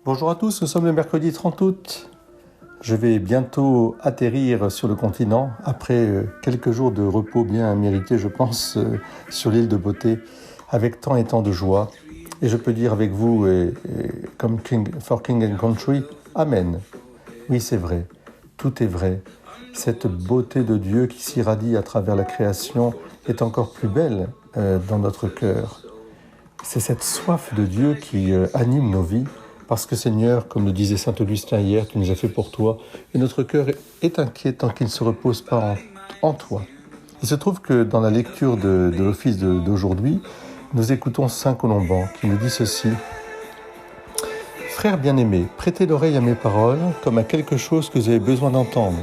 Bonjour à tous, nous sommes le mercredi 30 août. Je vais bientôt atterrir sur le continent après quelques jours de repos bien mérités, je pense, sur l'île de Beauté, avec tant et tant de joie. Et je peux dire avec vous, comme for King and Country, Amen. Oui, c'est vrai, tout est vrai. Cette beauté de Dieu qui s'irradie à travers la création est encore plus belle dans notre cœur. C'est cette soif de Dieu qui anime nos vies, parce que Seigneur, comme le disait saint Augustin hier, tu nous as fait pour toi, et notre cœur est inquiet tant qu'il ne se repose pas en toi. Il se trouve que dans la lecture de l'office d'aujourd'hui, nous écoutons saint Colomban qui nous dit ceci. « Frères bien-aimés, prêtez l'oreille à mes paroles comme à quelque chose que vous avez besoin d'entendre.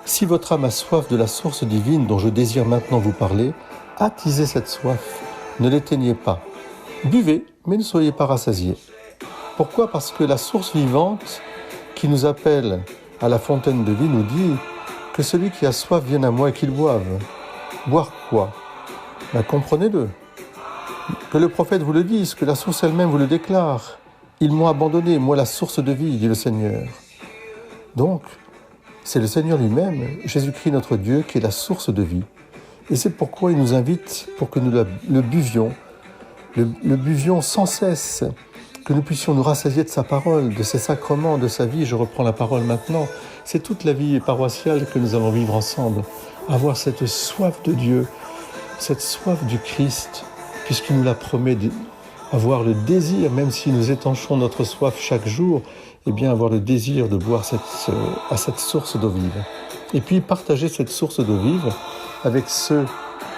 Si votre âme a soif de la source divine dont je désire maintenant vous parler, attisez cette soif, ne l'éteignez pas. Buvez, mais ne soyez pas rassasiés. Pourquoi ? Parce que la source vivante qui nous appelle à la fontaine de vie nous dit que celui qui a soif vienne à moi et qu'il boive. Boire quoi ? Comprenez-le. Que le prophète vous le dise, que la source elle-même vous le déclare. Ils m'ont abandonné, moi la source de vie, dit le Seigneur. Donc, c'est le Seigneur lui-même, Jésus-Christ notre Dieu, qui est la source de vie. Et c'est pourquoi il nous invite pour que nous le buvions, le buvions sans cesse, que nous puissions nous rassasier de sa parole, de ses sacrements, de sa vie. Je reprends la parole maintenant. C'est toute la vie paroissiale que nous allons vivre ensemble. Avoir cette soif de Dieu, cette soif du Christ, puisqu'il nous la promet, avoir le désir, même si nous étanchons notre soif chaque jour, eh bien avoir le désir de boire à cette source d'eau vive. Et puis partager cette source d'eau vive avec ceux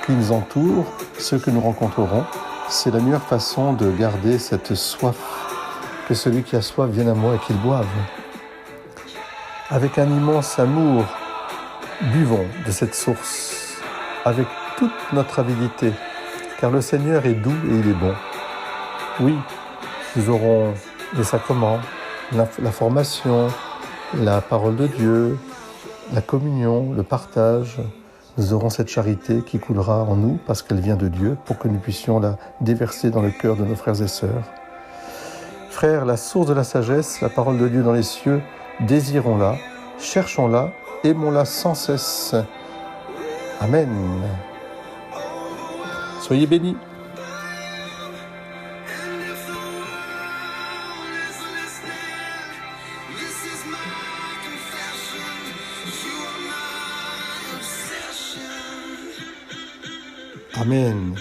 qui nous entourent, ceux que nous rencontrerons. C'est la meilleure façon de garder cette soif, que celui qui a soif vienne à moi et qu'il boive. Avec un immense amour, buvons de cette source, avec toute notre avidité, car le Seigneur est doux et il est bon. Oui, nous aurons les sacrements, la formation, la parole de Dieu, la communion, le partage. Nous aurons cette charité qui coulera en nous parce qu'elle vient de Dieu pour que nous puissions la déverser dans le cœur de nos frères et sœurs. Frères, la source de la sagesse, la parole de Dieu dans les cieux, désirons-la, cherchons-la, aimons-la sans cesse. Amen. Soyez bénis. Amen.